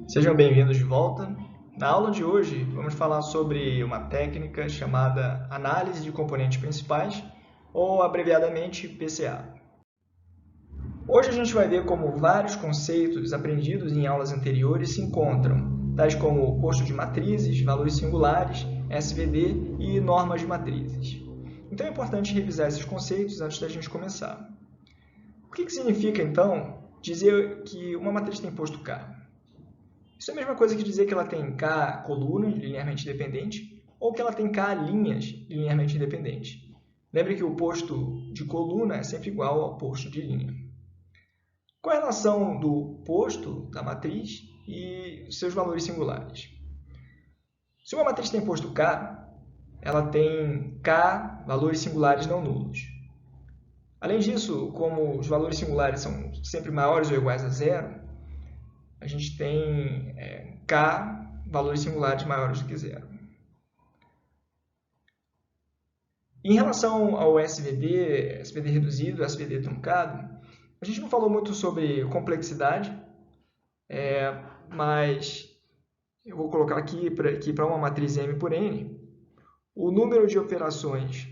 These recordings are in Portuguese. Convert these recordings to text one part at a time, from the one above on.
Sejam bem-vindos de volta. Na aula de hoje, vamos falar sobre uma técnica chamada Análise de Componentes Principais, ou abreviadamente PCA. Hoje a gente vai ver como vários conceitos aprendidos em aulas anteriores se encontram, tais como posto de matrizes, valores singulares, SVD e normas de matrizes. Então é importante revisar esses conceitos antes da gente começar. O que significa, então, dizer que uma matriz tem posto K? Isso é a mesma coisa que dizer que ela tem K colunas linearmente independentes ou que ela tem K linhas linearmente independentes. Lembre que o posto de coluna é sempre igual ao posto de linha. Qual é a relação do posto da matriz e seus valores singulares? Se uma matriz tem posto K, ela tem K valores singulares não nulos. Além disso, como os valores singulares são sempre maiores ou iguais a zero, a gente tem K valores singulares maiores do que zero. Em relação ao SVD, SVD reduzido, SVD truncado, a gente não falou muito sobre complexidade, mas eu vou colocar aqui para uma matriz M por N, o número de operações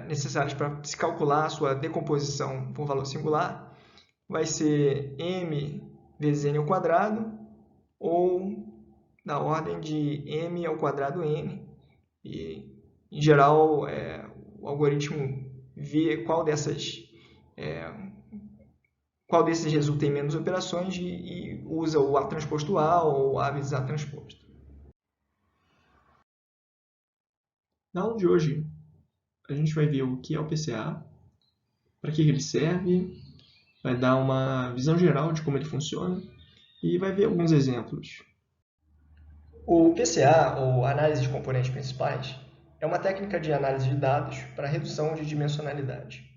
necessárias para se calcular a sua decomposição por valor singular vai ser M vezes N ao quadrado, ou da ordem de m ao quadrado n. E, em geral, o algoritmo vê qual desses resulta em menos operações e usa o A transposto A ou A vezes A transposto. Na aula de hoje, a gente vai ver o que é o PCA, para que ele serve, vai dar uma visão geral de como ele funciona e vai ver alguns exemplos. O PCA, ou Análise de Componentes Principais, é uma técnica de análise de dados para redução de dimensionalidade.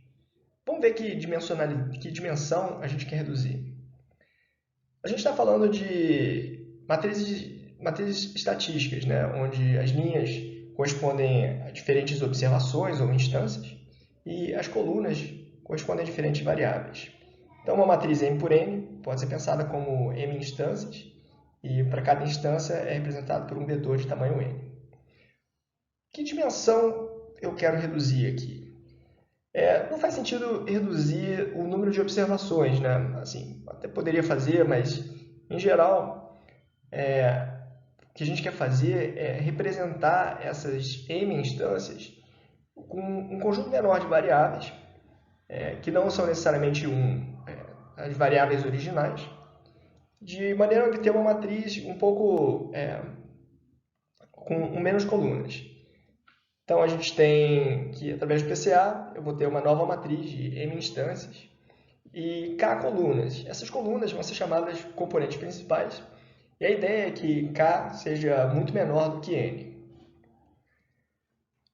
Vamos ver que dimensão a gente quer reduzir. A gente está falando de matrizes estatísticas, né? Onde as linhas correspondem a diferentes observações ou instâncias e as colunas correspondem a diferentes variáveis. Então, uma matriz M por N pode ser pensada como M instâncias, e para cada instância é representado por um vetor de tamanho n. Que dimensão eu quero reduzir aqui? Não faz sentido reduzir o número de observações, né? Assim, até poderia fazer, mas, em geral, o que a gente quer fazer é representar essas m instâncias com um conjunto menor de variáveis, que não são necessariamente as variáveis originais, de maneira a obter uma matriz um pouco com menos colunas. Então, a gente tem que, através do PCA, eu vou ter uma nova matriz de M instâncias e K colunas. Essas colunas vão ser chamadas componentes principais, e a ideia é que K seja muito menor do que N.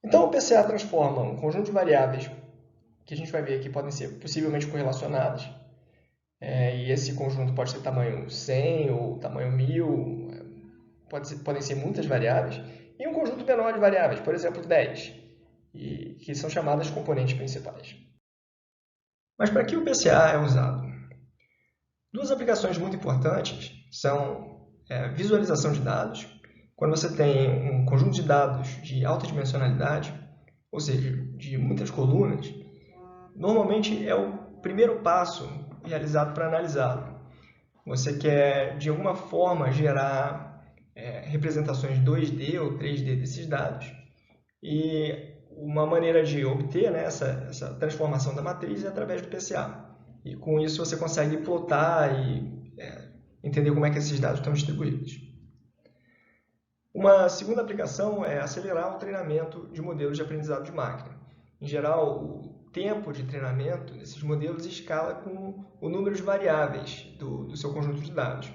Então, o PCA transforma um conjunto de variáveis que a gente vai ver que podem ser possivelmente correlacionadas, e esse conjunto pode ser tamanho 100 ou tamanho 1000, podem ser muitas variáveis, e um conjunto menor de variáveis, por exemplo, 10, que são chamadas componentes principais. Mas para que o PCA é usado? Duas aplicações muito importantes são visualização de dados, quando você tem um conjunto de dados de alta dimensionalidade, ou seja, de muitas colunas, normalmente é o primeiro passo realizado para analisá-lo. Você quer, de alguma forma, gerar representações 2D ou 3D desses dados, e uma maneira de obter, né, essa transformação da matriz é através do PCA. E com isso você consegue plotar e entender como é que esses dados estão distribuídos. Uma segunda aplicação é acelerar o treinamento de modelos de aprendizado de máquina. Em geral, o tempo de treinamento desses modelos escala com o número de variáveis do seu conjunto de dados.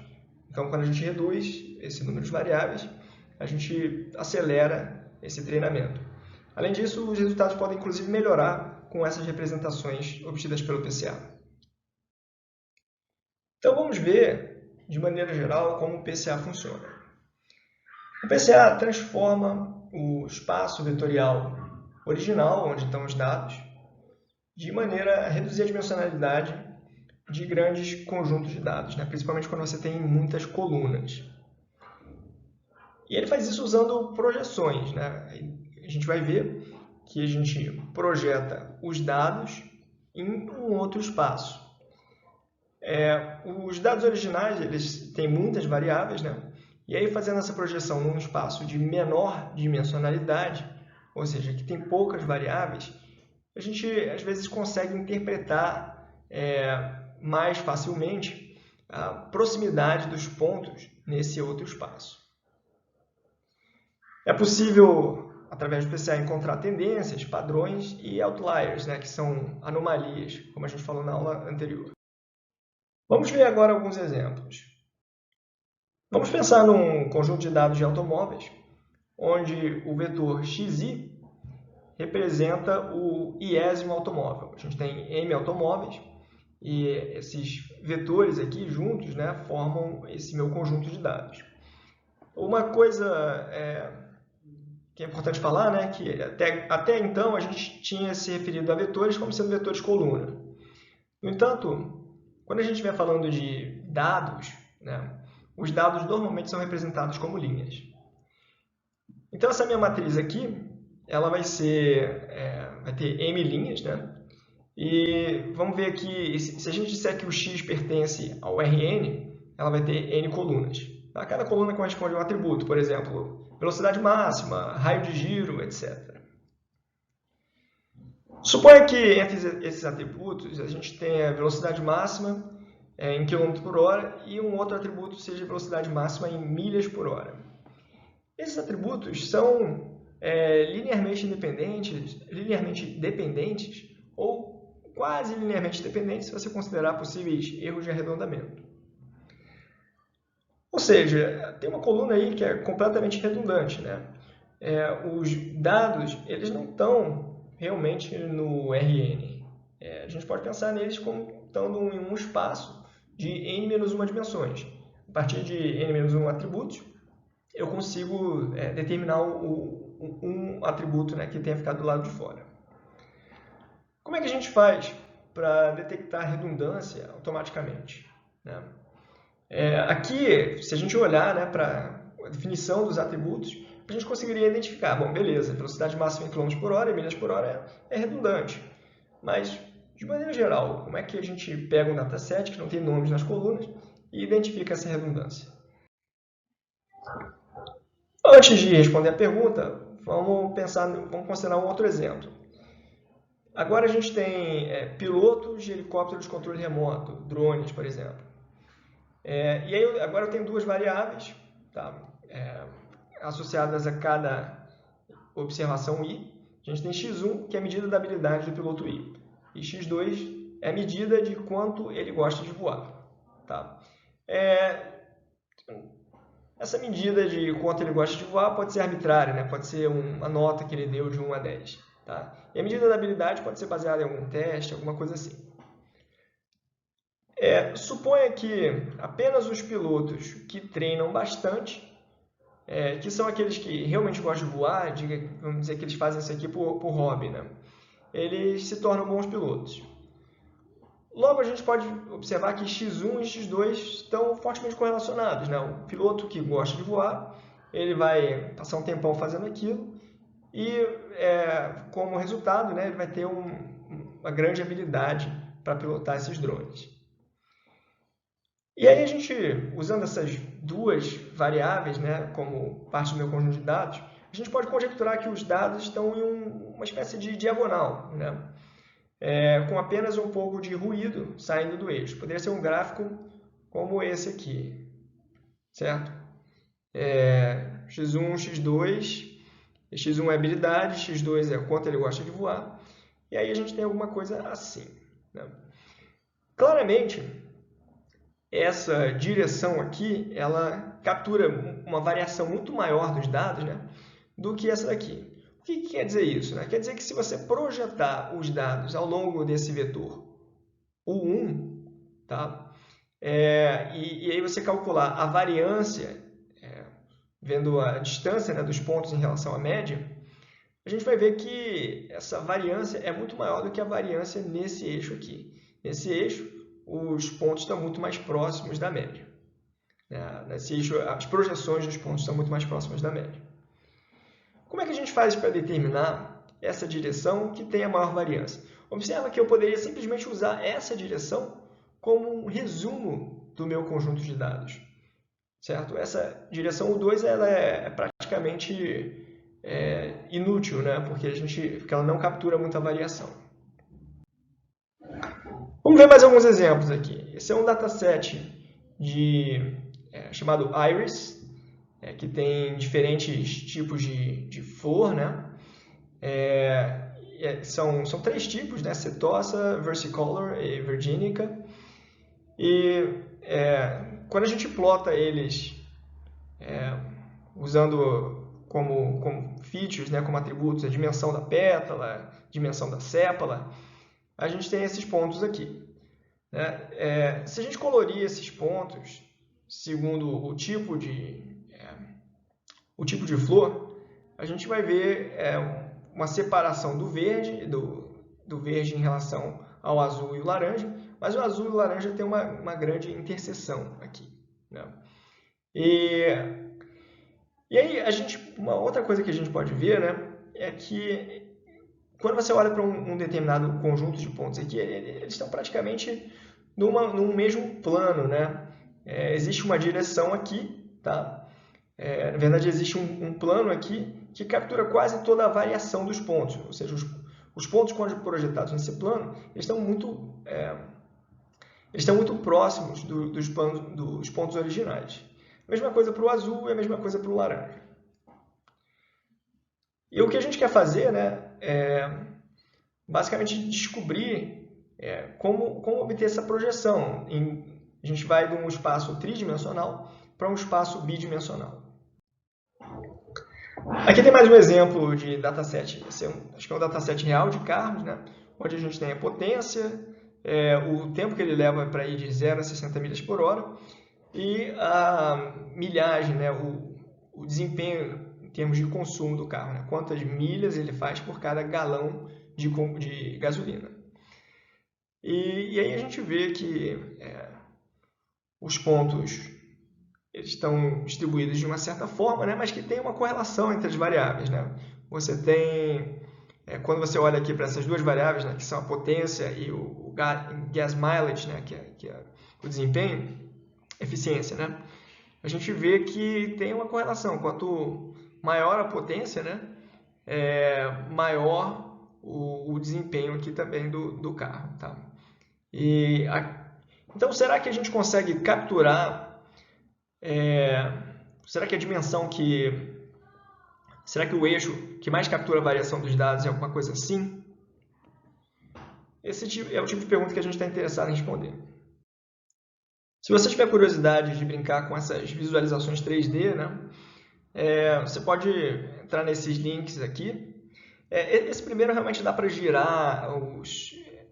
Então, quando a gente reduz esse número de variáveis, a gente acelera esse treinamento. Além disso, os resultados podem, inclusive, melhorar com essas representações obtidas pelo PCA. Então, vamos ver, de maneira geral, como o PCA funciona. O PCA transforma o espaço vetorial original, onde estão os dados, de maneira a reduzir a dimensionalidade de grandes conjuntos de dados, né? Principalmente quando você tem muitas colunas. E ele faz isso usando projeções, né? A gente vai ver que a gente projeta os dados em um outro espaço. Os dados originais, eles têm muitas variáveis, né? E aí, fazendo essa projeção num espaço de menor dimensionalidade, ou seja, que tem poucas variáveis, a gente, às vezes, consegue interpretar mais facilmente a proximidade dos pontos nesse outro espaço. É possível, através do PCA, encontrar tendências, padrões e outliers, né, que são anomalias, como a gente falou na aula anterior. Vamos ver agora alguns exemplos. Vamos pensar num conjunto de dados de automóveis, onde o vetor xi representa o iésimo automóvel. A gente tem M automóveis e esses vetores aqui juntos, né, formam esse meu conjunto de dados. Uma coisa que é importante falar, né, que até então a gente tinha se referido a vetores como sendo vetores coluna. No entanto, quando a gente estiver falando de dados, né, os dados normalmente são representados como linhas. Então, essa minha matriz aqui, ela vai ter M linhas, né? E vamos ver aqui, se a gente disser que o X pertence ao Rn, ela vai ter N colunas. Tá? Cada coluna corresponde a um atributo, por exemplo, velocidade máxima, raio de giro, etc. Suponha que entre esses atributos a gente tenha velocidade máxima em km por hora e um outro atributo seja velocidade máxima em milhas por hora. Esses atributos são linearmente dependentes ou quase linearmente dependentes se você considerar possíveis erros de arredondamento. Ou seja, tem uma coluna aí que é completamente redundante, né? Os dados eles não estão realmente no Rn. A gente pode pensar neles como estando em um espaço de n-1 dimensões. A partir de n-1 atributos, eu consigo determinar um atributo, né, que tenha ficado do lado de fora. Como é que a gente faz para detectar redundância automaticamente, né? Aqui, se a gente olhar, né, para a definição dos atributos, a gente conseguiria identificar, bom, beleza, velocidade máxima em km por hora e milhas por hora é redundante. Mas, de maneira geral, como é que a gente pega um dataset que não tem nomes nas colunas e identifica essa redundância? Antes de responder a pergunta, vamos considerar um outro exemplo. Agora a gente tem pilotos de helicópteros de controle remoto, drones, por exemplo. E aí agora eu tenho duas variáveis, tá? Associadas a cada observação I. A gente tem x1, que é a medida da habilidade do piloto I, e x2 é a medida de quanto ele gosta de voar. Tá? Essa medida de quanto ele gosta de voar pode ser arbitrária, né? Pode ser uma nota que ele deu de 1 a 10. Tá? E a medida da habilidade pode ser baseada em algum teste, alguma coisa assim. Suponha que apenas os pilotos que treinam bastante, que são aqueles que realmente gostam de voar, vamos dizer que eles fazem isso aqui por hobby, né? Eles se tornam bons pilotos. Logo, a gente pode observar que x1 e x2 estão fortemente correlacionados, né? O piloto que gosta de voar, ele vai passar um tempão fazendo aquilo e, como resultado, né, ele vai ter uma grande habilidade para pilotar esses drones. E aí a gente, usando essas duas variáveis, né, como parte do meu conjunto de dados, a gente pode conjecturar que os dados estão em uma espécie de diagonal, né? Com apenas um pouco de ruído saindo do eixo. Poderia ser um gráfico como esse aqui, certo? x1, x2, x1 é habilidade, x2 é o quanto ele gosta de voar, e aí a gente tem alguma coisa assim, né? Claramente, essa direção aqui, ela captura uma variação muito maior dos dados, né, do que essa daqui. O que quer dizer isso, né? Quer dizer que se você projetar os dados ao longo desse vetor U1, tá? E aí você calcular a variância, vendo a distância, né, dos pontos em relação à média, a gente vai ver que essa variância é muito maior do que a variância nesse eixo aqui. Nesse eixo, os pontos estão muito mais próximos da média. Nesse eixo, as projeções dos pontos estão muito mais próximas da média. Como é que a gente faz para determinar essa direção que tem a maior variância? Observa que eu poderia simplesmente usar essa direção como um resumo do meu conjunto de dados. Certo? Essa direção U2 ela é praticamente inútil, né? Porque ela não captura muita variação. Vamos ver mais alguns exemplos aqui. Esse é um dataset chamado Iris, que tem diferentes tipos de flor, né? São 3 tipos, né? Setosa, versicolor e virginica. E quando a gente plota eles usando como features, né? Como atributos, a dimensão da pétala, dimensão da sépala, a gente tem esses pontos aqui. Né? Se a gente colorir esses pontos segundo o tipo de flor, a gente vai ver uma separação do verde em relação ao azul e o laranja, mas o azul e o laranja tem uma grande interseção aqui. Né? E aí, uma outra coisa que a gente pode ver, né, é que quando você olha para um determinado conjunto de pontos aqui, eles estão praticamente num mesmo plano. Né? Existe uma direção aqui, tá? Na verdade, existe um plano aqui que captura quase toda a variação dos pontos. Ou seja, os pontos, quando projetados nesse plano, eles estão muito próximos dos pontos originais. A mesma coisa para o azul e a mesma coisa para o laranja. E o que a gente quer fazer, né, é basicamente descobrir como obter essa projeção. A gente vai de um espaço tridimensional para um espaço bidimensional. Aqui tem mais um exemplo de dataset. Acho que é um dataset real de carros, né, onde a gente tem a potência, o tempo que ele leva para ir de 0 a 60 milhas por hora e a milhagem, né, o desempenho em termos de consumo do carro, né, quantas milhas ele faz por cada galão de gasolina. E aí a gente vê que os pontos eles estão distribuídos de uma certa forma, né, mas que tem uma correlação entre as variáveis. Né? Você tem, quando você olha aqui para essas duas variáveis, né, que são a potência e o gas mileage, né, que é o desempenho, eficiência, né, a gente vê que tem uma correlação. Quanto maior a potência, né, maior o desempenho aqui também do carro. Tá? Então, será que a gente consegue capturar... será que a dimensão será que o eixo que mais captura a variação dos dados é alguma coisa assim? Esse é o tipo de pergunta que a gente está interessado em responder. Se você tiver curiosidade de brincar com essas visualizações 3D, né, você pode entrar nesses links aqui. Esse primeiro realmente dá para girar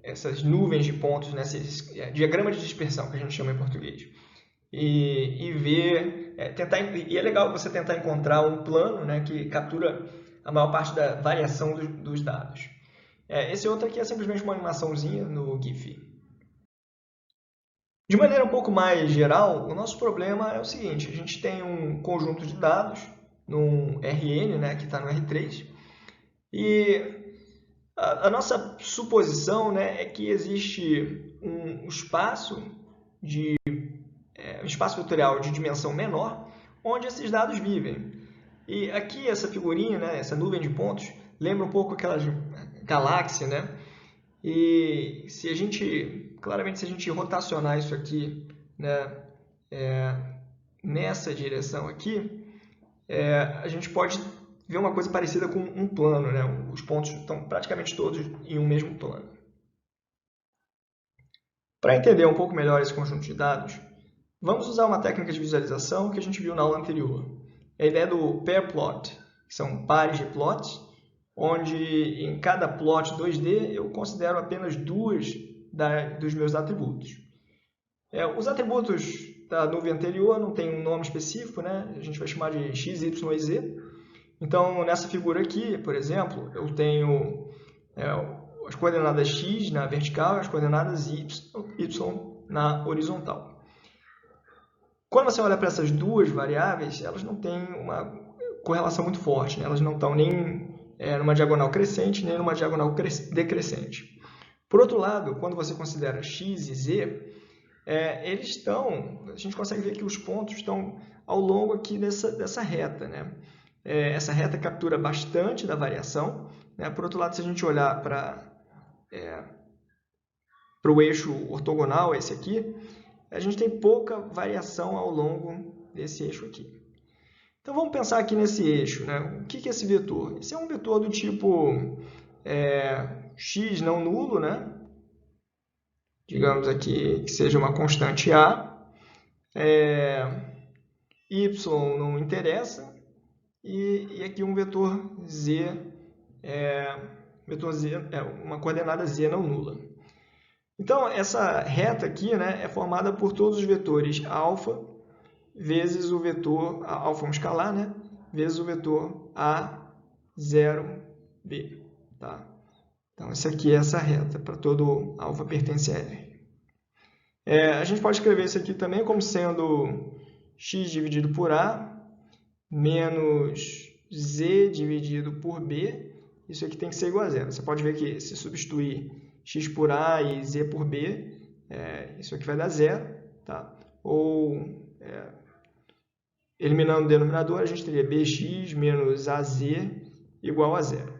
essas nuvens de pontos, né, esse diagrama de dispersão que a gente chama em português. E ver, e é legal você tentar encontrar um plano, né, que captura a maior parte da variação dos dados. Esse outro aqui é simplesmente uma animaçãozinha no GIF. De maneira um pouco mais geral, o nosso problema é o seguinte: a gente tem um conjunto de dados num RN, né, que está no R3, e a nossa suposição, né, é que existe um espaço vetorial de dimensão menor, onde esses dados vivem. E aqui essa figurinha, né, essa nuvem de pontos, lembra um pouco aquela galáxia, né? E claramente se a gente rotacionar isso aqui, né, nessa direção aqui, a gente pode ver uma coisa parecida com um plano, né? Os pontos estão praticamente todos em um mesmo plano. Para entender um pouco melhor esse conjunto de dados, vamos usar uma técnica de visualização que a gente viu na aula anterior. É a ideia do pair plot, que são pares de plots, onde em cada plot 2D eu considero apenas duas dos meus atributos. Os atributos da nuvem anterior não tem um nome específico, né? A gente vai chamar de x, y e z. Então, nessa figura aqui, por exemplo, eu tenho as coordenadas x na vertical e as coordenadas y na horizontal. Quando você olha para essas duas variáveis, elas não têm uma correlação muito forte, né? Elas não estão nem numa diagonal crescente, nem numa diagonal decrescente. Por outro lado, quando você considera x e z, eles estão, a gente consegue ver que os pontos estão ao longo aqui dessa reta, né? Essa reta captura bastante da variação, né? Por outro lado, se a gente olhar para o eixo ortogonal, esse aqui, a gente tem pouca variação ao longo desse eixo aqui. Então, vamos pensar aqui nesse eixo, né? O que é esse vetor? Esse é um vetor do tipo x não nulo, né? Digamos aqui que seja uma constante a, y não interessa, e aqui um vetor z, uma coordenada z não nula. Então, essa reta aqui, né, é formada por todos os vetores alfa vezes o vetor, alfa é um escalar, né, vezes o vetor a0b. Tá? Então, essa aqui é essa reta, para todo alfa pertence a R. A gente pode escrever isso aqui também como sendo x dividido por a menos z dividido por b. Isso aqui tem que ser igual a zero. Você pode ver que se substituir x por a e z por b, isso aqui vai dar zero. Tá? Ou, eliminando o denominador, a gente teria bx menos az igual a zero.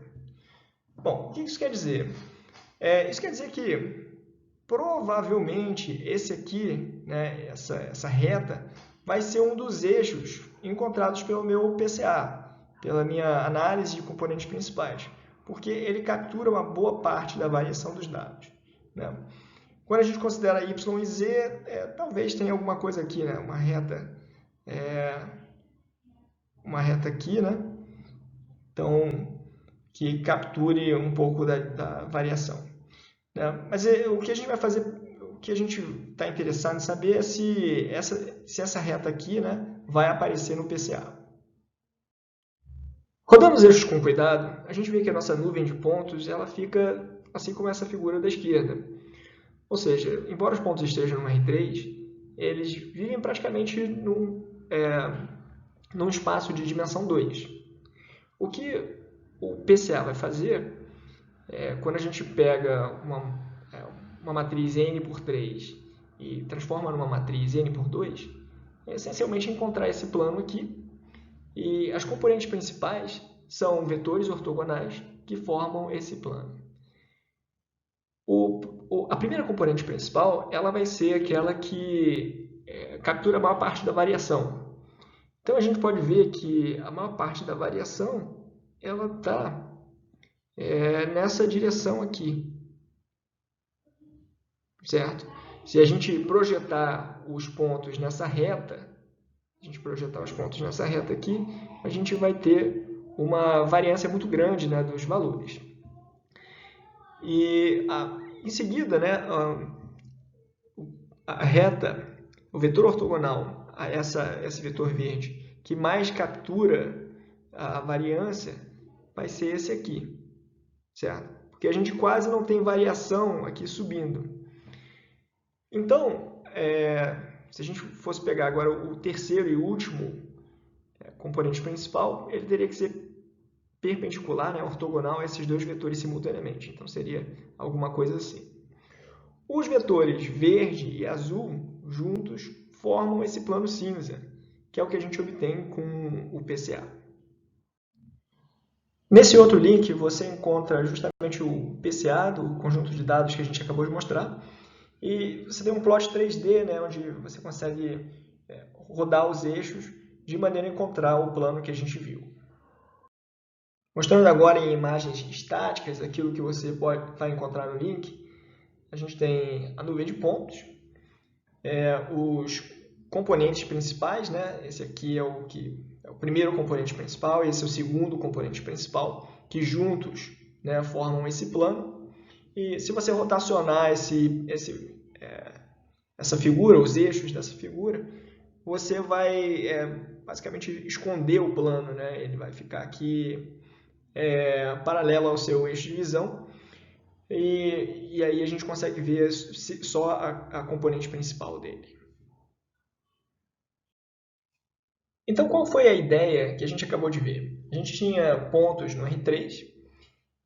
Bom, o que isso quer dizer? Isso quer dizer que provavelmente esse aqui, né, essa reta, vai ser um dos eixos encontrados pelo meu PCA, pela minha análise de componentes principais, porque ele captura uma boa parte da variação dos dados. Né? Quando a gente considera y e z, talvez tenha alguma coisa aqui, né? Uma reta aqui, né? Então, que capture um pouco da variação. Né? Mas o que a gente vai fazer, o que a gente está interessado em saber é se essa reta aqui, né, vai aparecer no PCA. Rodando os eixos com cuidado, a gente vê que a nossa nuvem de pontos ela fica assim como essa figura da esquerda. Ou seja, embora os pontos estejam no R3, eles vivem praticamente num espaço de dimensão 2. O que o PCA vai fazer quando a gente pega uma matriz n por 3 e transforma numa matriz n por 2, é essencialmente encontrar esse plano aqui. E as componentes principais são vetores ortogonais que formam esse plano. A primeira componente principal ela vai ser aquela que captura a maior parte da variação. Então, a gente pode ver que a maior parte da variação ela está nessa direção aqui, certo? Se a gente projetar os pontos nessa reta, aqui, a gente vai ter uma variância muito grande, né, dos valores. E em seguida, né, a reta, o vetor ortogonal a esse vetor verde, que mais captura a variância, vai ser esse aqui, certo? Porque a gente quase não tem variação aqui subindo. Então, se a gente fosse pegar agora o terceiro e último componente principal, ele teria que ser perpendicular, né, ortogonal a esses dois vetores simultaneamente. Então, seria alguma coisa assim. Os vetores verde e azul juntos formam esse plano cinza, que é o que a gente obtém com o PCA. Nesse outro link, você encontra justamente o PCA do conjunto de dados que a gente acabou de mostrar. E você tem um plot 3D, né, onde você consegue rodar os eixos de maneira a encontrar o plano que a gente viu. Mostrando agora em imagens estáticas aquilo que você vai encontrar no link, a gente tem a nuvem de pontos, os componentes principais, né? Esse aqui é o primeiro componente principal, esse é o segundo componente principal, que juntos, né, formam esse plano. E se você rotacionar essa figura, os eixos dessa figura, você vai basicamente esconder o plano, né? Ele vai ficar aqui paralelo ao seu eixo de visão. e aí a gente consegue ver só a componente principal dele. Então, qual foi a ideia que a gente acabou de ver? A gente tinha pontos no R3,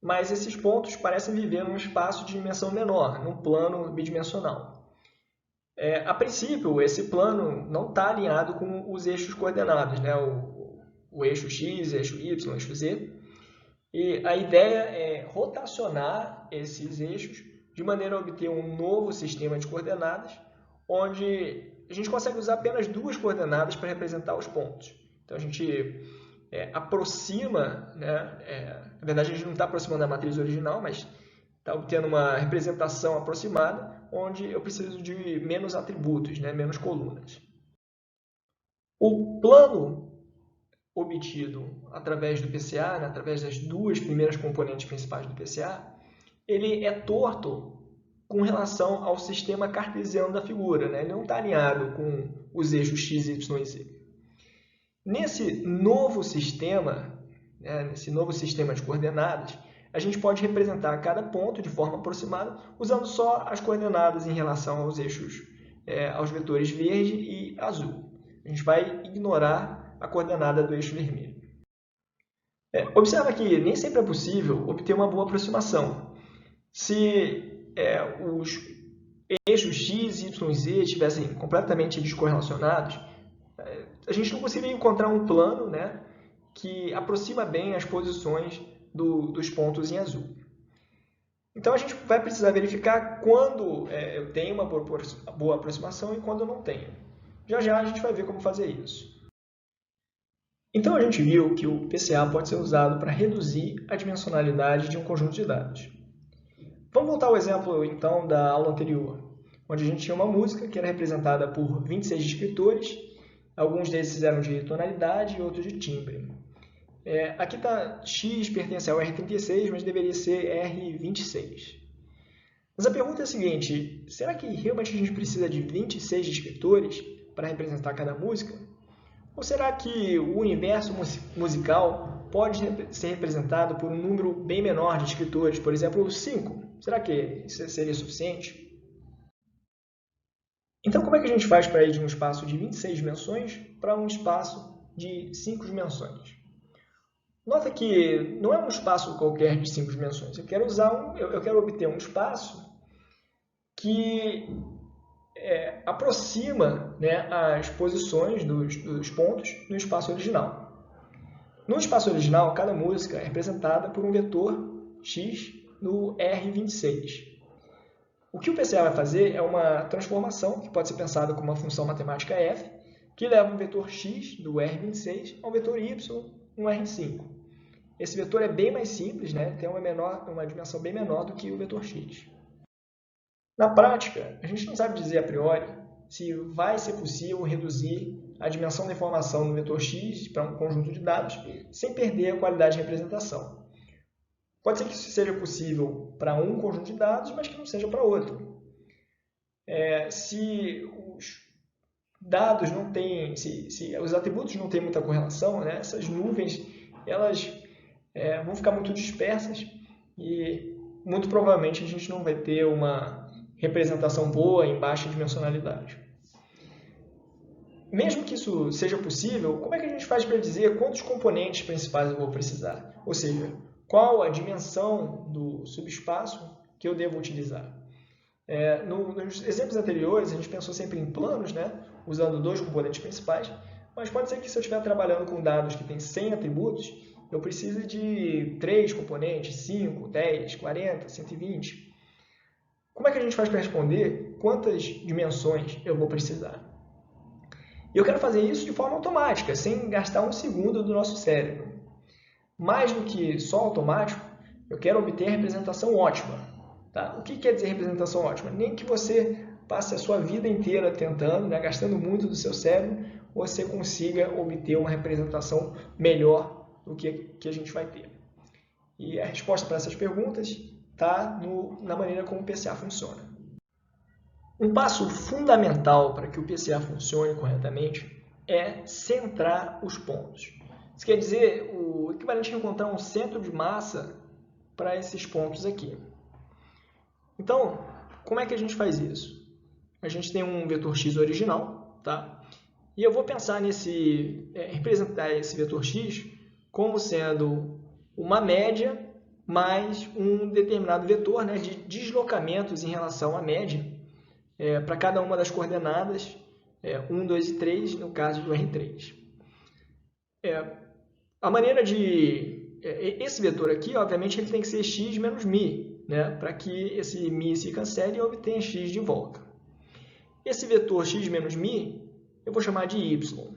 mas esses pontos parecem viver num espaço de dimensão menor, num plano bidimensional. A princípio, esse plano não está alinhado com os eixos coordenados, né? O eixo x, eixo y, eixo z. E a ideia é rotacionar esses eixos de maneira a obter um novo sistema de coordenadas, onde a gente consegue usar apenas duas coordenadas para representar os pontos. Então, a gente aproxima, né? Na verdade, a gente não está aproximando a matriz original, mas está obtendo uma representação aproximada, onde eu preciso de menos atributos, né? Menos colunas. O plano obtido através do PCA, né? Através das duas primeiras componentes principais do PCA, ele é torto com relação ao sistema cartesiano da figura, né? Ele não está alinhado com os eixos x, y e z. Nesse novo sistema, né, nesse novo sistema de coordenadas, a gente pode representar cada ponto de forma aproximada usando só as coordenadas em relação aos eixos, aos vetores verde e azul. A gente vai ignorar a coordenada do eixo vermelho. Observa que nem sempre é possível obter uma boa aproximação. Se os eixos x, y e z estivessem completamente descorrelacionados, a gente não conseguiria encontrar um plano, né, que aproxima bem as posições dos pontos em azul. Então, a gente vai precisar verificar quando eu tenho uma boa aproximação e quando eu não tenho. Já já a gente vai ver como fazer isso. Então, a gente viu que o PCA pode ser usado para reduzir a dimensionalidade de um conjunto de dados. Vamos voltar ao exemplo, então, da aula anterior, onde a gente tinha uma música que era representada por 26 descritores, alguns desses eram de tonalidade e outros de timbre. Aqui está X pertence ao R36, mas deveria ser R26. Mas a pergunta é a seguinte, será que realmente a gente precisa de 26 descritores para representar cada música? Ou será que o universo musical pode ser representado por um número bem menor de descritores, por exemplo, 5? Será que isso seria suficiente? Então, como é que a gente faz para ir de um espaço de 26 dimensões para um espaço de 5 dimensões? Nota que não é um espaço qualquer de 5 dimensões. Eu quero obter um espaço que aproxima, né, as posições dos pontos no espaço original. No espaço original, cada música é representada por um vetor x no R26. O que o PCA vai fazer é uma transformação, que pode ser pensada como uma função matemática f, que leva um vetor x do R26 ao vetor y no R5. Esse vetor é bem mais simples, né? Tem uma dimensão bem menor do que o vetor x. Na prática, a gente não sabe dizer a priori se vai ser possível reduzir a dimensão da informação no vetor x para um conjunto de dados sem perder a qualidade de representação. Pode ser que isso seja possível para um conjunto de dados, mas que não seja para outro. Se os dados não têm, se os atributos não têm muita correlação, né, essas nuvens elas vão ficar muito dispersas e muito provavelmente a gente não vai ter uma representação boa em baixa dimensionalidade. Mesmo que isso seja possível, como é que a gente faz para dizer quantos componentes principais eu vou precisar? Ou seja, qual a dimensão do subespaço que eu devo utilizar? Nos exemplos anteriores, a gente pensou sempre em planos, né, usando dois componentes principais, mas pode ser que se eu estiver trabalhando com dados que têm 100 atributos, eu preciso de 3 componentes, 5, 10, 40, 120. Como é que a gente faz para responder quantas dimensões eu vou precisar? E eu quero fazer isso de forma automática, sem gastar um segundo do nosso cérebro. Mais do que só automático, eu quero obter representação ótima. Tá? O que quer dizer representação ótima? Nem que você passe a sua vida inteira tentando, né, gastando muito do seu cérebro, você consiga obter uma representação melhor do que a gente vai ter. E a resposta para essas perguntas está na maneira como o PCA funciona. Um passo fundamental para que o PCA funcione corretamente é centrar os pontos. Isso quer dizer o equivalente a encontrar um centro de massa para esses pontos aqui. Então, como é que a gente faz isso? A gente tem um vetor x original, tá? E eu vou pensar representar esse vetor x como sendo uma média mais um determinado vetor, né, de deslocamentos em relação à média para cada uma das coordenadas 1, 2 e 3, no caso do R3. A maneira de... esse vetor aqui, obviamente, ele tem que ser x menos μ, né, para que esse μ se cancele e eu obtenha x de volta. Esse vetor x menos μ, eu vou chamar de y.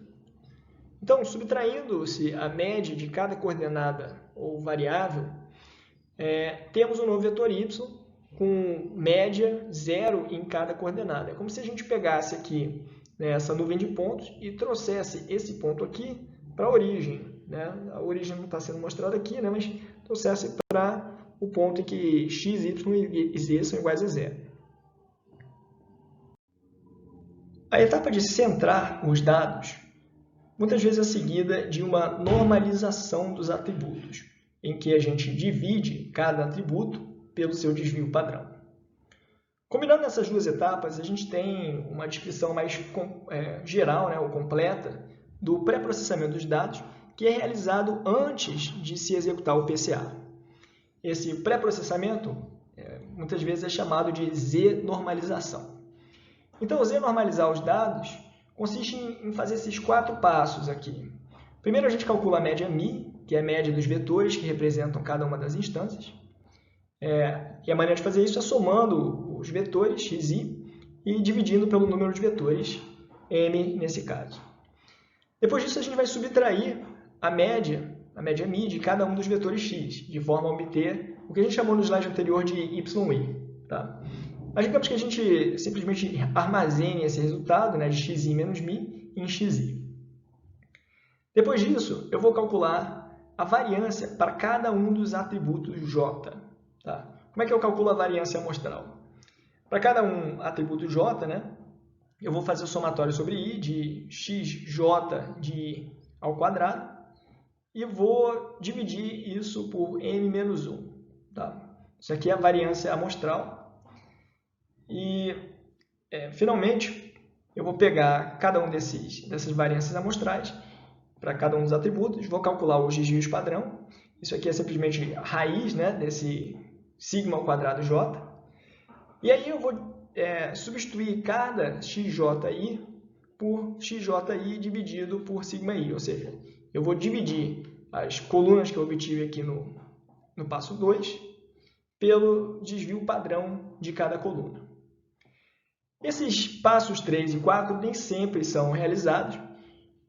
Então, subtraindo-se a média de cada coordenada ou variável, temos um novo vetor y com média 0 em cada coordenada. É como se a gente pegasse aqui, né, essa nuvem de pontos e trouxesse esse ponto aqui para a origem. Né? A origem não está sendo mostrada aqui, né, mas trouxesse para o ponto em que x, y e z são iguais a 0. A etapa de centrar os dados muitas vezes é seguida de uma normalização dos atributos, em que a gente divide cada atributo pelo seu desvio padrão. Combinando essas duas etapas, a gente tem uma descrição mais geral, né, ou completa, do pré-processamento dos dados, que é realizado antes de se executar o PCA. Esse pré-processamento muitas vezes é chamado de Z-normalização. Então, Z-normalizar os dados consiste em fazer esses 4 passos aqui. Primeiro, a gente calcula a média μ, que é a média dos vetores que representam cada uma das instâncias. E a maneira de fazer isso é somando os vetores, xi, e dividindo pelo número de vetores, m nesse caso. Depois disso, a gente vai subtrair a média μ de cada um dos vetores x, de forma a obter o que a gente chamou no slide anterior de yi. Tá? Mas digamos que a gente simplesmente armazene esse resultado, né, de xi menos μ em xi. Depois disso, eu vou calcular a variância para cada um dos atributos j. Tá? Como é que eu calculo a variância amostral? Para cada um atributo j, né, eu vou fazer o somatório sobre i de xj de i ao quadrado e vou dividir isso por n menos 1. Tá? Isso aqui é a variância amostral. E, finalmente, eu vou pegar cada um dessas variâncias amostrais para cada um dos atributos, vou calcular os desvios padrão. Isso aqui é simplesmente a raiz, né, desse sigma ao quadrado j. E aí eu vou substituir cada xji por xji dividido por sigma i, ou seja, eu vou dividir as colunas que eu obtive aqui no passo 2 pelo desvio padrão de cada coluna. Esses passos 3 e 4 nem sempre são realizados,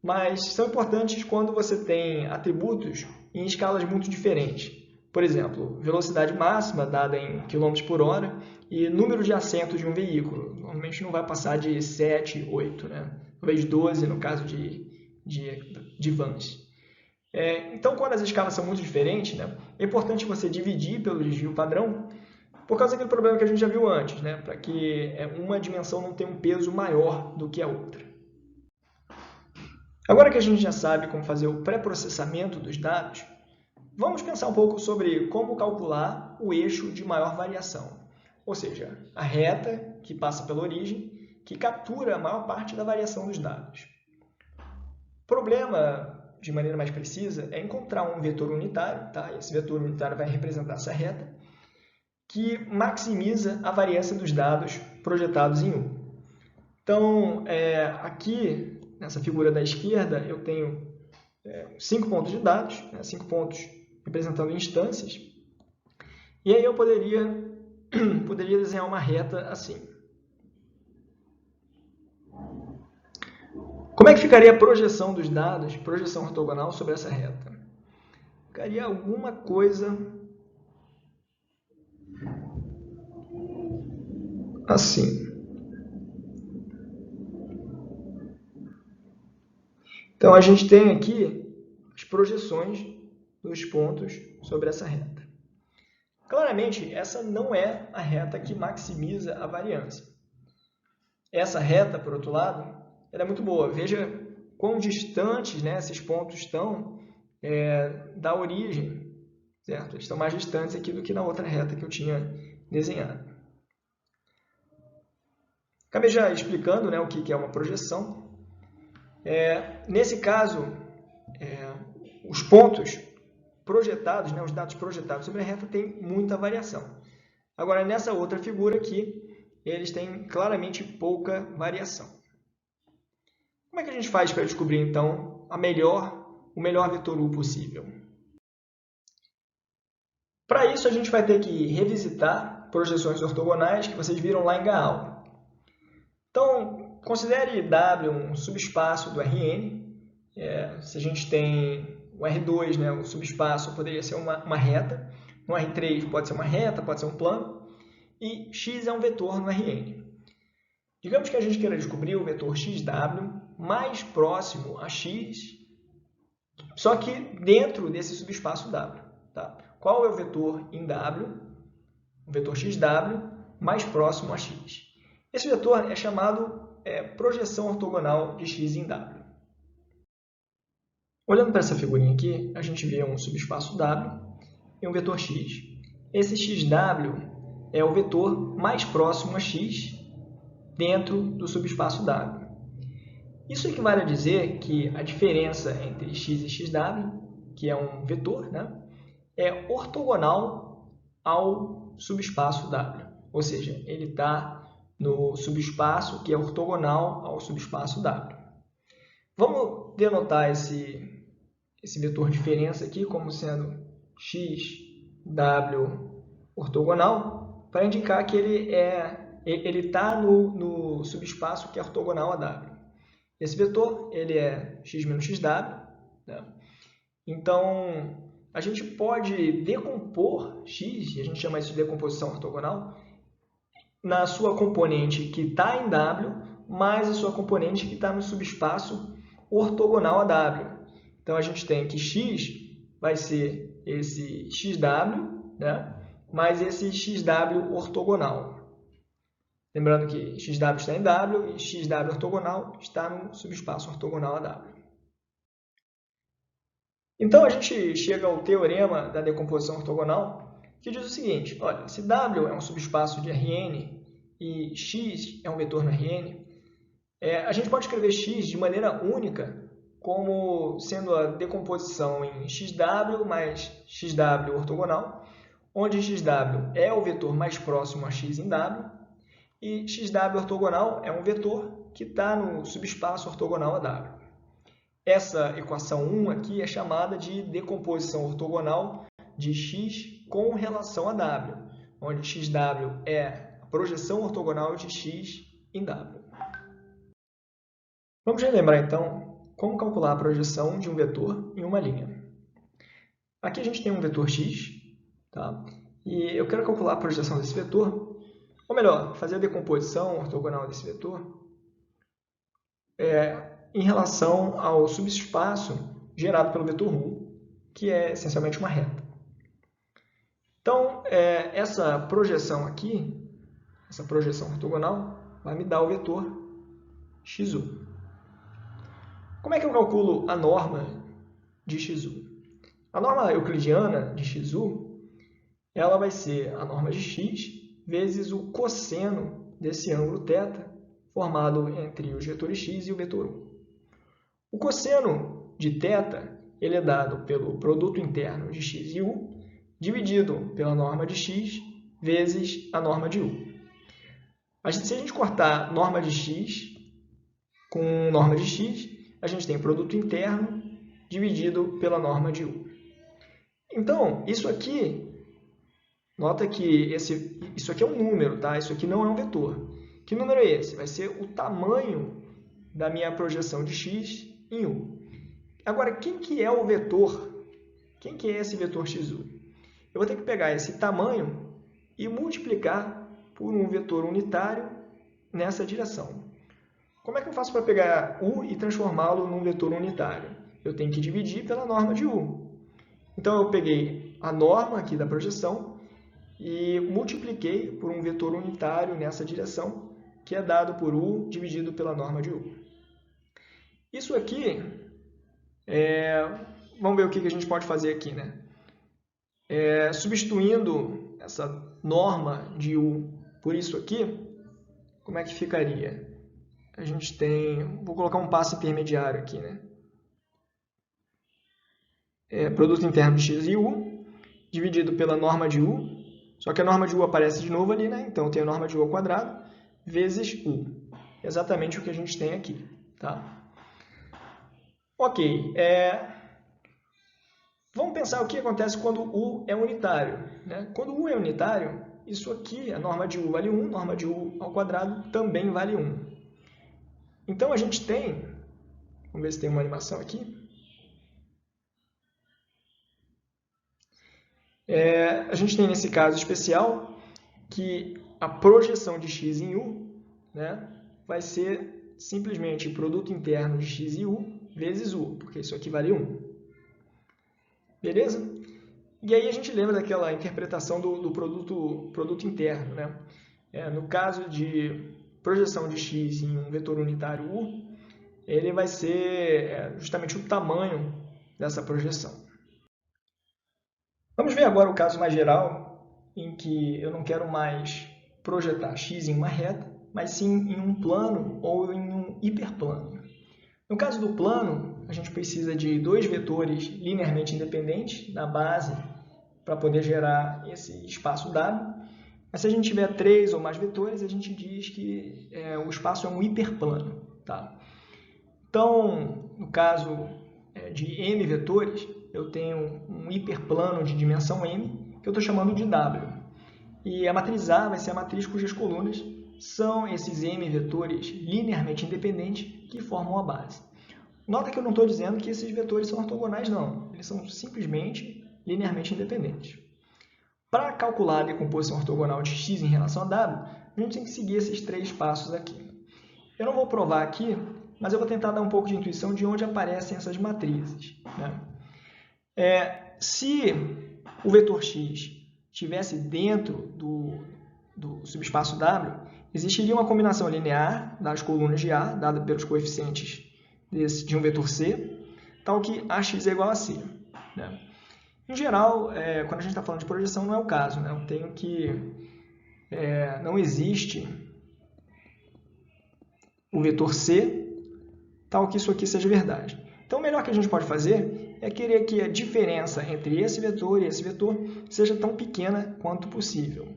mas são importantes quando você tem atributos em escalas muito diferentes. Por exemplo, velocidade máxima dada em km por hora e número de assentos de um veículo. Normalmente não vai passar de 7, 8, né? Talvez 12 no caso de vans. Então, quando as escalas são muito diferentes, né, é importante você dividir pelo desvio padrão, por causa daquele problema que a gente já viu antes, né, para que uma dimensão não tenha um peso maior do que a outra. Agora que a gente já sabe como fazer o pré-processamento dos dados, vamos pensar um pouco sobre como calcular o eixo de maior variação, ou seja, a reta que passa pela origem, que captura a maior parte da variação dos dados. O problema, de maneira mais precisa, é encontrar um vetor unitário, tá? Esse vetor unitário vai representar essa reta, que maximiza a variância dos dados projetados em U. Então, aqui, nessa figura da esquerda, eu tenho 5 pontos de dados, 5 pontos representando instâncias, e aí eu poderia desenhar uma reta assim. Como é que ficaria a projeção dos dados, projeção ortogonal sobre essa reta? Ficaria alguma coisa assim. Então, a gente tem aqui as projeções dos pontos sobre essa reta. Claramente, essa não é a reta que maximiza a variância. Essa reta, por outro lado, ela é muito boa. Veja quão distantes, né, esses pontos estão da origem, certo? Eles estão mais distantes aqui do que na outra reta que eu tinha desenhado. Acabei já explicando, né, o que é uma projeção. Nesse caso, os pontos projetados, né, os dados projetados sobre a reta têm muita variação. Agora, nessa outra figura aqui, eles têm claramente pouca variação. Como é que a gente faz para descobrir, então, o melhor vetor U possível? Para isso, a gente vai ter que revisitar projeções ortogonais que vocês viram lá em Gaal. Então, considere W um subespaço do Rn. Se a gente tem o R2, né, o subespaço poderia ser uma reta. No R3 pode ser uma reta, pode ser um plano. E x é um vetor no Rn. Digamos que a gente queira descobrir o vetor xw mais próximo a x, só que dentro desse subespaço W. Tá? Qual é o vetor em W? O vetor xw mais próximo a x. Esse vetor é chamado projeção ortogonal de x em W. Olhando para essa figurinha aqui, a gente vê um subespaço W e um vetor x. Esse xw é o vetor mais próximo a x dentro do subespaço W. Isso equivale a dizer que a diferença entre x e xw, que é um vetor, né, é ortogonal ao subespaço W. Ou seja, ele está no subespaço que é ortogonal ao subespaço W. Vamos denotar esse vetor diferença aqui como sendo xw ortogonal para indicar que ele está no subespaço que é ortogonal a W. Esse vetor ele é x menos xw. Né? Então, a gente pode decompor x, e a gente chama isso de decomposição ortogonal, na sua componente que está em W, mais a sua componente que está no subespaço ortogonal a W. Então, a gente tem que x vai ser esse xw, né? Mais esse xw ortogonal. Lembrando que xw está em W e xw ortogonal está no subespaço ortogonal a W. Então, a gente chega ao teorema da decomposição ortogonal, que diz o seguinte, olha, se W é um subespaço de Rn e x é um vetor no Rn, a gente pode escrever x de maneira única como sendo a decomposição em xw mais xw ortogonal, onde xw é o vetor mais próximo a x em W, e xw ortogonal é um vetor que está no subespaço ortogonal a W. Essa equação 1 aqui é chamada de decomposição ortogonal de x com relação a W, onde xw é a projeção ortogonal de x em W. Vamos relembrar, então, como calcular a projeção de um vetor em uma linha. Aqui a gente tem um vetor x, tá? E eu quero calcular a projeção desse vetor, ou melhor, fazer a decomposição ortogonal desse vetor em relação ao subespaço gerado pelo vetor U, que é essencialmente uma reta. Então, essa projeção aqui, essa projeção ortogonal, vai me dar o vetor XU. Como é que eu calculo a norma de XU? A norma euclidiana de XU, ela vai ser a norma de x vezes o cosseno desse ângulo θ, formado entre os vetores x e o vetor U. O cosseno de θ ele é dado pelo produto interno de x e U, dividido pela norma de x vezes a norma de U. Se a gente cortar norma de x com norma de x, a gente tem produto interno dividido pela norma de U. Então, isso aqui, nota que isso aqui é um número, tá? Isso aqui não é um vetor. Que número é esse? Vai ser o tamanho da minha projeção de x em U. Agora, quem que é o vetor? Quem que é esse vetor XU? Eu vou ter que pegar esse tamanho e multiplicar por um vetor unitário nessa direção. Como é que eu faço para pegar U e transformá-lo num vetor unitário? Eu tenho que dividir pela norma de U. Então, eu peguei a norma aqui da projeção e multipliquei por um vetor unitário nessa direção, que é dado por U dividido pela norma de U. Isso aqui, vamos ver o que a gente pode fazer aqui, né? Substituindo essa norma de U por isso aqui, como é que ficaria? A gente tem, vou colocar um passo intermediário aqui, né? Produto interno de x e u, dividido pela norma de u, só que a norma de u aparece de novo ali, né? Então eu tenho a norma de u ao quadrado, vezes u. Exatamente o que a gente tem aqui, tá? Ok, vamos pensar o que acontece quando u é unitário, né? Quando u é unitário, isso aqui, a norma de u vale 1, norma de u ao quadrado também vale 1. Então a gente tem, vamos ver se tem uma animação aqui. A gente tem nesse caso especial que a projeção de x em u, né, vai ser simplesmente o produto interno de x e u vezes u, porque isso aqui vale 1. Beleza? E aí a gente lembra daquela interpretação do produto interno, né? No caso de projeção de x em um vetor unitário u, ele vai ser justamente o tamanho dessa projeção. Vamos ver agora o caso mais geral, em que eu não quero mais projetar x em uma reta, mas sim em um plano ou em um hiperplano. No caso do plano, a gente precisa de dois vetores linearmente independentes na base para poder gerar esse espaço W. Mas se a gente tiver 3 ou mais vetores, a gente diz que o espaço é um hiperplano. Tá? Então, no caso de m vetores, eu tenho um hiperplano de dimensão m, que eu estou chamando de W. E a matriz A vai ser a matriz cujas colunas são esses m vetores linearmente independentes que formam a base. Nota que eu não estou dizendo que esses vetores são ortogonais, não. Eles são simplesmente linearmente independentes. Para calcular a decomposição ortogonal de x em relação a W, a gente tem que seguir esses 3 passos aqui. Eu não vou provar aqui, mas eu vou tentar dar um pouco de intuição de onde aparecem essas matrizes, né? Se o vetor x estivesse dentro do subespaço W, existiria uma combinação linear das colunas de A, dada pelos coeficientes de um vetor C, tal que AX é igual a C. Né? Em geral, quando a gente está falando de projeção, não é o caso. Né? Eu tenho que não existe o vetor C, tal que isso aqui seja verdade. Então, o melhor que a gente pode fazer é querer que a diferença entre esse vetor e esse vetor seja tão pequena quanto possível.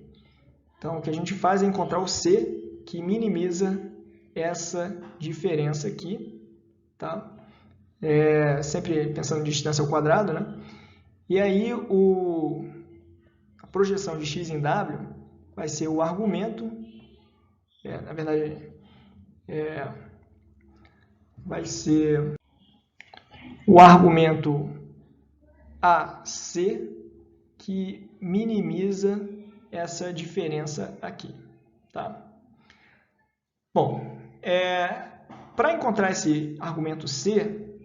Então, o que a gente faz é encontrar o C que minimiza essa diferença aqui, tá? Sempre pensando em distância ao quadrado, né? E aí, a projeção de x em W vai ser o argumento, na verdade, vai ser o argumento AC que minimiza essa diferença aqui, tá? Bom, para encontrar esse argumento C,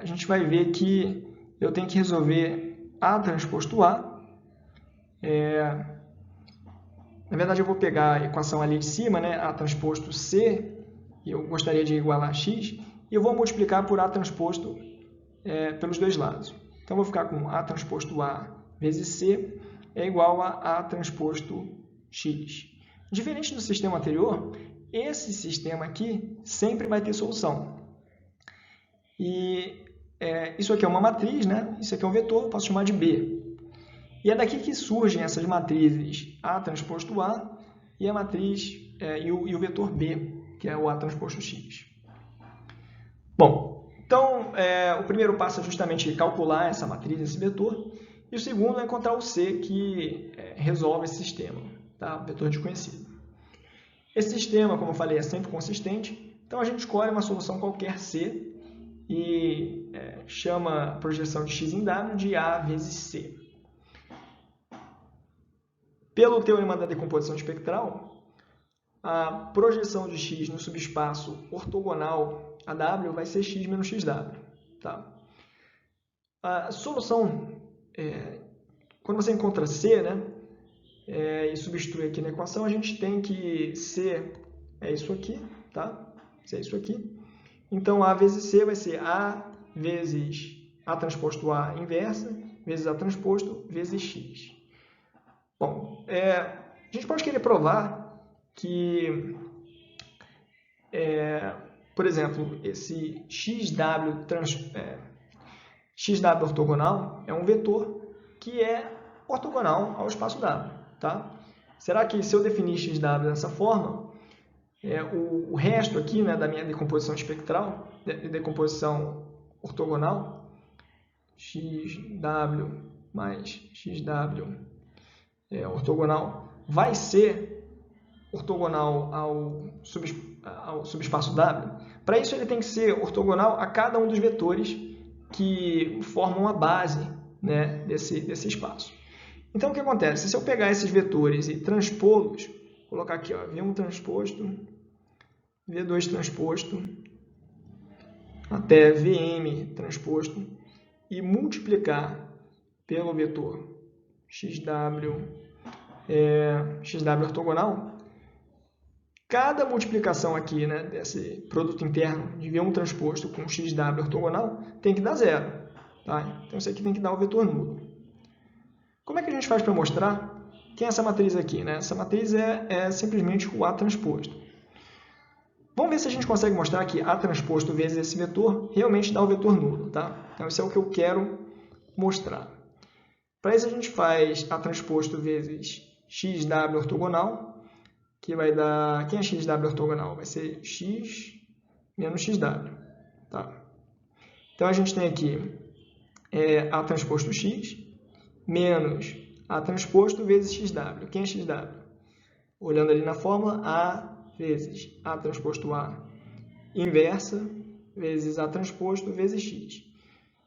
a gente vai ver que eu tenho que resolver A transposto A. Na verdade, eu vou pegar a equação ali de cima, né, A transposto C, e eu gostaria de igualar a x, e eu vou multiplicar por A transposto pelos dois lados. Então, eu vou ficar com A transposto A vezes C é igual a A transposto x. Diferente do sistema anterior, esse sistema aqui sempre vai ter solução. E isso aqui é uma matriz, né? Isso aqui é um vetor, eu posso chamar de B. E é daqui que surgem essas matrizes A transposto A e a matriz e o vetor B, que é o A transposto x. Bom, então o primeiro passo é justamente calcular essa matriz, esse vetor, e o segundo é encontrar o C que resolve esse sistema, tá? Vetor desconhecido. Esse sistema, como eu falei, é sempre consistente, então a gente escolhe uma solução qualquer C e chama a projeção de x em W de A vezes C. Pelo teorema da decomposição espectral, a projeção de x no subespaço ortogonal a W vai ser x menos xw. Tá? A solução, quando você encontra C, né, e substitui aqui na equação, a gente tem que C é isso aqui, tá? C é isso aqui. Então, A vezes C vai ser A vezes A transposto A inversa, vezes A transposto, vezes x. Bom, a gente pode querer provar que, por exemplo, esse XW ortogonal é um vetor que é ortogonal ao espaço W. Tá? Será que se eu definir XW dessa forma, o resto aqui, né, da minha decomposição espectral, decomposição ortogonal, XW mais XW ortogonal, vai ser ortogonal ao subespaço W? Para isso ele tem que ser ortogonal a cada um dos vetores que formam a base, né, desse espaço. Então o que acontece? Se eu pegar esses vetores e transpô-los, colocar aqui, ó, V1 transposto, V2 transposto, até Vm transposto, e multiplicar pelo vetor XW ortogonal, cada multiplicação aqui, né, desse produto interno de V1 transposto com XW ortogonal tem que dar zero. Tá? Então isso aqui tem que dar o vetor nulo. Como é que a gente faz para mostrar quem é essa matriz aqui? Né? Essa matriz é simplesmente o A transposto. Vamos ver se a gente consegue mostrar que A transposto vezes esse vetor realmente dá o vetor nulo. Tá? Então isso é o que eu quero mostrar. Para isso a gente faz A transposto vezes XW ortogonal, que vai dar... Quem é XW ortogonal? Vai ser X menos XW. Tá? Então a gente tem aqui A transposto X menos A transposto vezes XW. Quem é XW? Olhando ali na fórmula, A vezes A transposto A inversa vezes A transposto vezes X.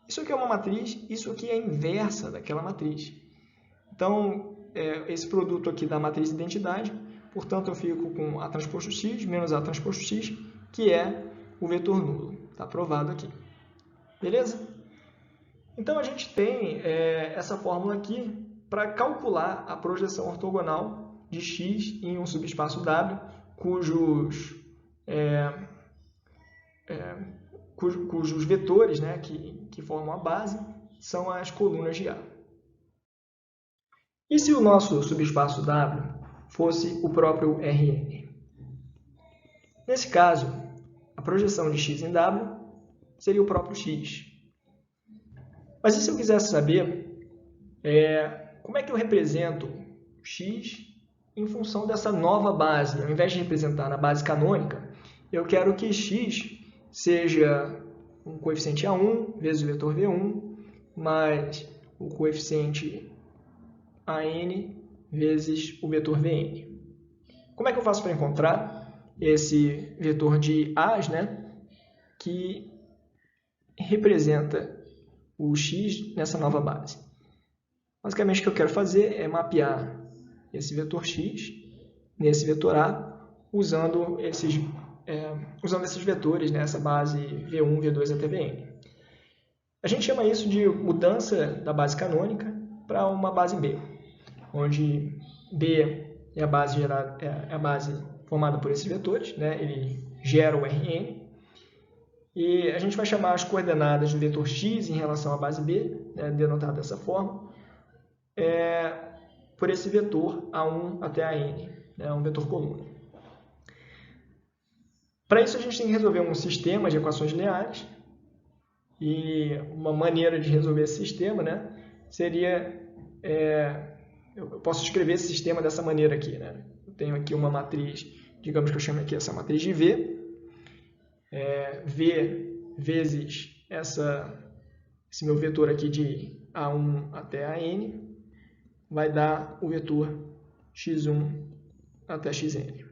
Isso aqui é uma matriz, isso aqui é a inversa daquela matriz. Então, esse produto aqui da matriz de identidade, portanto, eu fico com A transposto X menos A transposto X, que é o vetor nulo. Está provado aqui. Beleza? Então, a gente tem essa fórmula aqui para calcular a projeção ortogonal de X em um subespaço W, cujos vetores, né, que formam a base são as colunas de A. E se o nosso subespaço W fosse o próprio Rn? Nesse caso, a projeção de X em W seria o próprio X. Mas e se eu quisesse saber como é que eu represento X em função dessa nova base? Ao invés de representar na base canônica, eu quero que X seja um coeficiente A1 vezes o vetor V1 mais o coeficiente AN vezes o vetor Vn. Como é que eu faço para encontrar esse vetor de A's, né, que representa o X nessa nova base? Basicamente, o que eu quero fazer é mapear esse vetor X nesse vetor A, usando esses vetores, né, essa base V1, V2 até Vn. A gente chama isso de mudança da base canônica para uma base B, onde B é a base formada por esses vetores, né, ele gera o Rn, e a gente vai chamar as coordenadas do vetor x em relação à base B, né, denotado dessa forma, por esse vetor A1 até AN, né, um vetor coluna. Para isso, a gente tem que resolver um sistema de equações lineares, e uma maneira de resolver esse sistema, né, seria... eu posso escrever esse sistema dessa maneira aqui. Né? Eu tenho aqui uma matriz, digamos que eu chame aqui essa matriz de V, V vezes esse meu vetor aqui de A1 até AN, vai dar o vetor x1 até xn.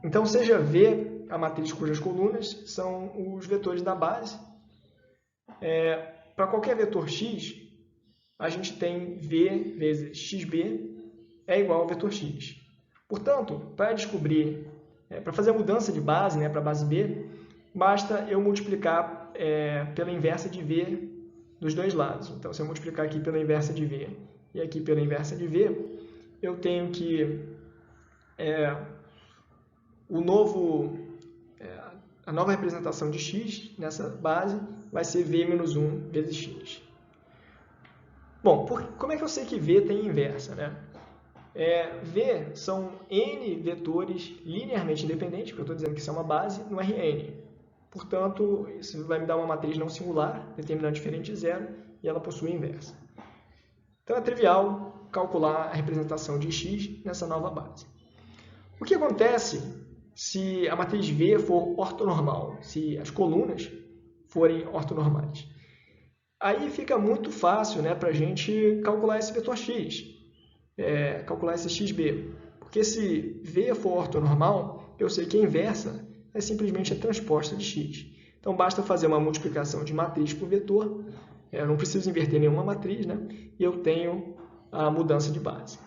Então, seja V a matriz cujas colunas são os vetores da base. Para qualquer vetor x, a gente tem V vezes xb é igual ao vetor x. Portanto, para fazer a mudança de base, né, para a base B, basta eu multiplicar pela inversa de V dos dois lados. Então, se eu multiplicar aqui pela inversa de V e aqui pela inversa de V, eu tenho que a nova representação de x nessa base vai ser V menos 1 vezes x. Bom, como é que eu sei que V tem inversa, né? V são N vetores linearmente independentes, porque eu estou dizendo que isso é uma base no Rn. Portanto, isso vai me dar uma matriz não singular, determinante diferente de zero, e ela possui inversa. Então é trivial calcular a representação de x nessa nova base. O que acontece se a matriz V for ortonormal, se as colunas forem ortonormais? Aí fica muito fácil, né, para a gente calcular esse vetor x, calcular esse xb. Porque se V for ortonormal, eu sei que a inversa é simplesmente a transposta de x. Então basta fazer uma multiplicação de matriz por vetor, eu não preciso inverter nenhuma matriz, né, e eu tenho a mudança de base.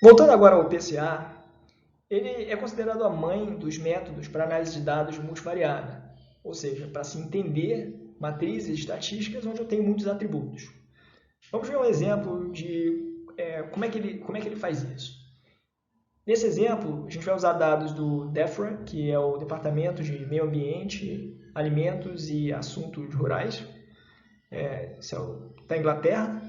Voltando agora ao PCA, ele é considerado a mãe dos métodos para análise de dados multivariada, ou seja, para se entender matrizes estatísticas onde eu tenho muitos atributos. Vamos ver um exemplo de como é que ele faz isso. Nesse exemplo, a gente vai usar dados do DEFRA, que é o Departamento de Meio Ambiente, Alimentos e Assuntos Rurais, da Inglaterra,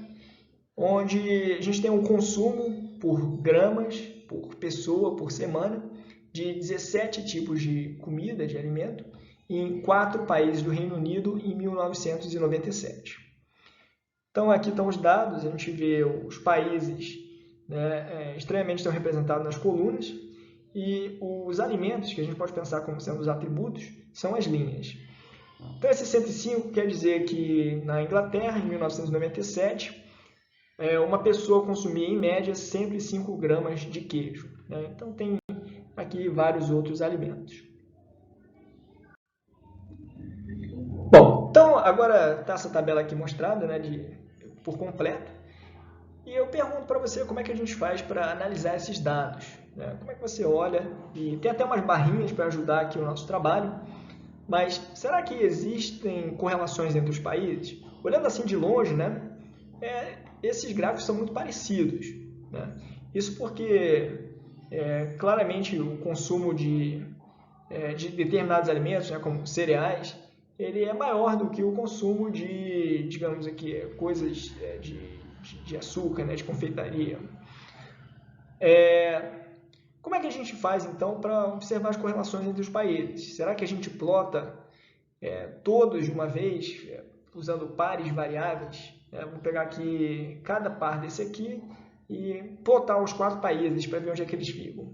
onde a gente tem um consumo por gramas, por pessoa, por semana, de 17 tipos de comida, de alimento, em 4 países do Reino Unido em 1997. Então, aqui estão os dados, a gente vê os países, né, estranhamente estão representados nas colunas, e os alimentos, que a gente pode pensar como sendo os atributos, são as linhas. Então, esse 105 quer dizer que na Inglaterra, em 1997, uma pessoa consumia, em média, 105 gramas de queijo, né? Então, tem aqui vários outros alimentos. Bom, então agora está essa tabela aqui mostrada, né, por completo. E eu pergunto para você como é que a gente faz para analisar esses dados, né? Como é que você olha, e tem até umas barrinhas para ajudar aqui o nosso trabalho, mas será que existem correlações entre os países? Olhando assim de longe, né, esses gráficos são muito parecidos, né? Isso porque claramente o consumo de determinados alimentos, né, como cereais, ele é maior do que o consumo de, digamos aqui, coisas de açúcar, né, de confeitaria. Como é que a gente faz, então, para observar as correlações entre os países? Será que a gente plota todos de uma vez, usando pares variáveis? Vou pegar aqui cada par desse aqui e plotar os 4 países para ver onde é que eles ficam.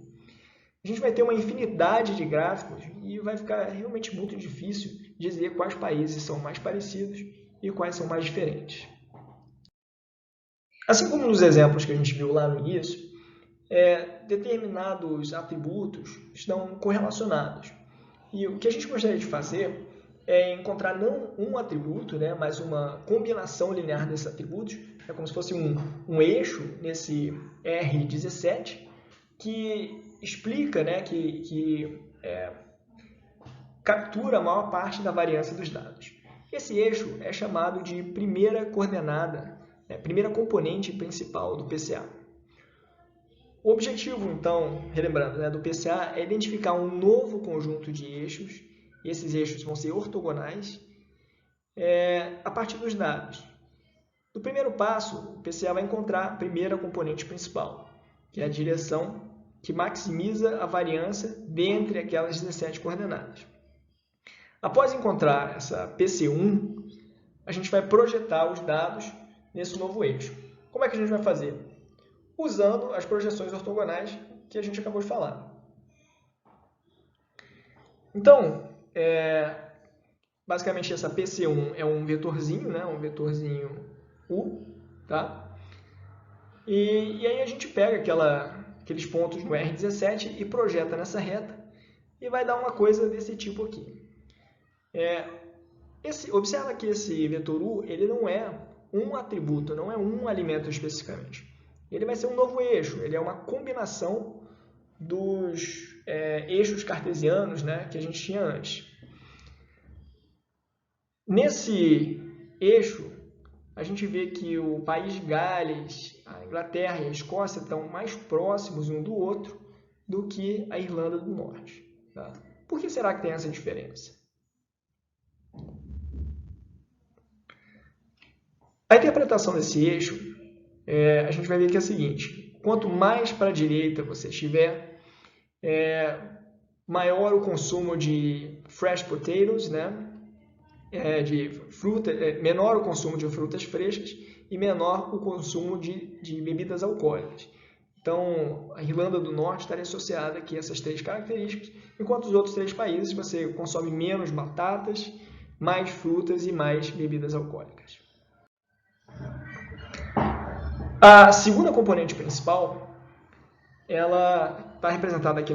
A gente vai ter uma infinidade de gráficos e vai ficar realmente muito difícil dizer quais países são mais parecidos e quais são mais diferentes. Assim como nos exemplos que a gente viu lá no início, determinados atributos estão correlacionados. E o que a gente gostaria de fazer é encontrar não um atributo, né, mas uma combinação linear desses atributos, é como se fosse um eixo nesse R17, que explica, né, que captura a maior parte da variância dos dados. Esse eixo é chamado de primeira coordenada, primeira componente principal do PCA. O objetivo, então, relembrando, né, do PCA é identificar um novo conjunto de eixos, e esses eixos vão ser ortogonais, a partir dos dados. No primeiro passo, o PCA vai encontrar a primeira componente principal, que é a direção que maximiza a variância dentre aquelas 17 coordenadas. Após encontrar essa PC1, a gente vai projetar os dados nesse novo eixo. Como é que a gente vai fazer? Usando as projeções ortogonais que a gente acabou de falar. Então, basicamente essa PC1 é um vetorzinho, né? Um vetorzinho U, tá? E aí a gente pega aqueles pontos no R17 e projeta nessa reta e vai dar uma coisa desse tipo aqui. Observa que esse vetor U ele não é um atributo, não é um alimento especificamente. Ele vai ser um novo eixo, ele é uma combinação dos eixos cartesianos, né, que a gente tinha antes. Nesse eixo, a gente vê que o país de Gales, a Inglaterra e a Escócia estão mais próximos um do outro do que a Irlanda do Norte. Tá? Por que será que tem essa diferença? A interpretação desse eixo, a gente vai ver que é a seguinte: quanto mais para a direita você estiver, maior o consumo de fresh potatoes, né? De fruta, menor o consumo de frutas frescas e menor o consumo de bebidas alcoólicas. Então, a Irlanda do Norte estaria associada aqui a essas três características, enquanto os outros três países você consome menos batatas, mais frutas e mais bebidas alcoólicas. A segunda componente principal, ela está representada aqui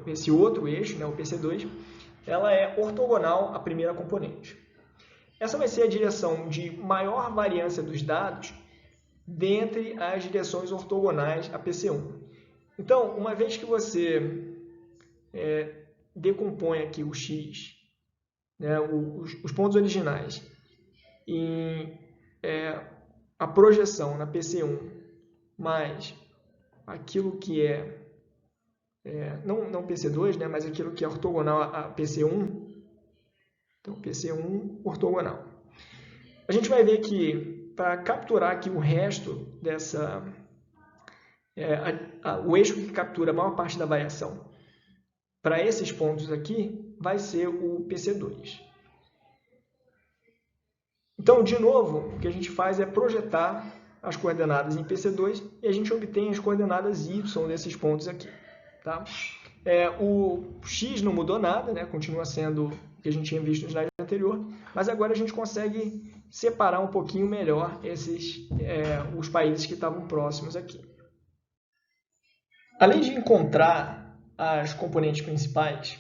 nesse outro eixo, né, o PC2, ela é ortogonal à primeira componente. Essa vai ser a direção de maior variância dos dados dentre as direções ortogonais a PC1. Então, uma vez que você decompõe aqui o X, né, os pontos originais, em a projeção na PC1 mais aquilo que não PC2, né, mas aquilo que é ortogonal a PC1, então PC1 ortogonal. A gente vai ver que para capturar aqui o resto dessa, o eixo que captura a maior parte da variação para esses pontos aqui vai ser o PC2. Então, de novo, o que a gente faz é projetar as coordenadas em PC2 e a gente obtém as coordenadas y desses pontos aqui. Tá? O x não mudou nada, né? Continua sendo o que a gente tinha visto no slide anterior, mas agora a gente consegue separar um pouquinho melhor os países que estavam próximos aqui. Além de encontrar as componentes principais,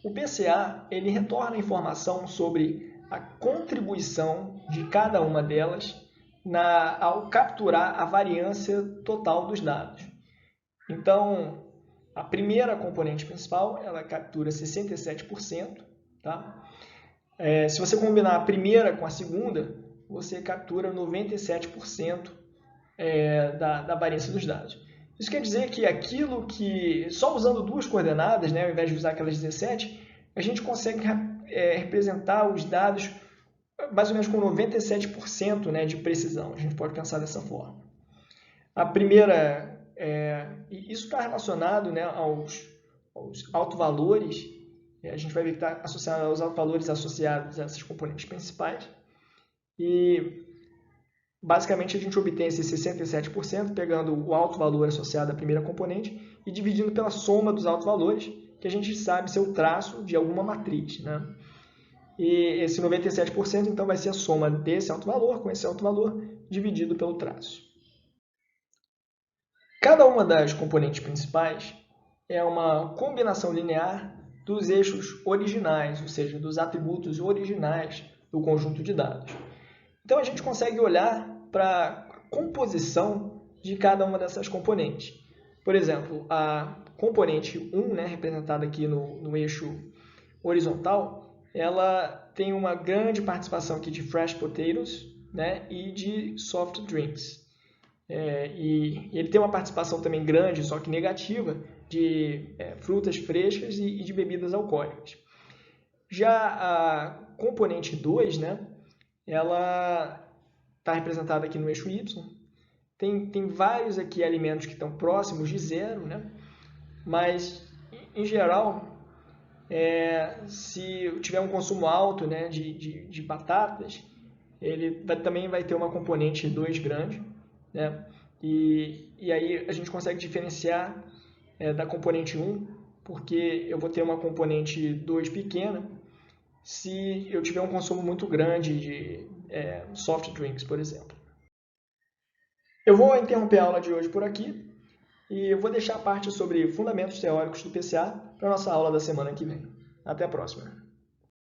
o PCA ele retorna informação sobre a contribuição de cada uma delas ao capturar a variância total dos dados. Então, a primeira componente principal, ela captura 67%. Tá? Se você combinar a primeira com a segunda, você captura 97% da variância dos dados. Isso quer dizer que aquilo que, só usando duas coordenadas, né, ao invés de usar aquelas 17, a gente consegue representar os dados mais ou menos com 97%, né, de precisão. A gente pode pensar dessa forma. A primeira, isso está relacionado, né, aos autovalores. A gente vai ver que está associado aos autovalores associados a essas componentes principais. E basicamente a gente obtém esse 67% pegando o autovalor associado à primeira componente e dividindo pela soma dos autovalores, que a gente sabe ser o traço de alguma matriz, né? E esse 97% então vai ser a soma desse autovalor com esse autovalor dividido pelo traço. Cada uma das componentes principais é uma combinação linear dos eixos originais, ou seja, dos atributos originais do conjunto de dados. Então a gente consegue olhar para a composição de cada uma dessas componentes. Por exemplo, a componente 1, né, representada aqui no eixo horizontal, ela tem uma grande participação aqui de fresh potatoes, né, e de soft drinks. E ele tem uma participação também grande, só que negativa, de frutas frescas e de bebidas alcoólicas. Já a componente 2, né, ela está representada aqui no eixo Y. Tem vários aqui alimentos que estão próximos de zero, né, mas, em geral, se tiver um consumo alto, né, de batatas, ele também vai ter uma componente 2 grande, né? E aí a gente consegue diferenciar da componente 1, porque eu vou ter uma componente 2 pequena se eu tiver um consumo muito grande de soft drinks, por exemplo. Eu vou interromper a aula de hoje por aqui e eu vou deixar a parte sobre fundamentos teóricos do PCA para a nossa aula da semana que vem. Até a próxima!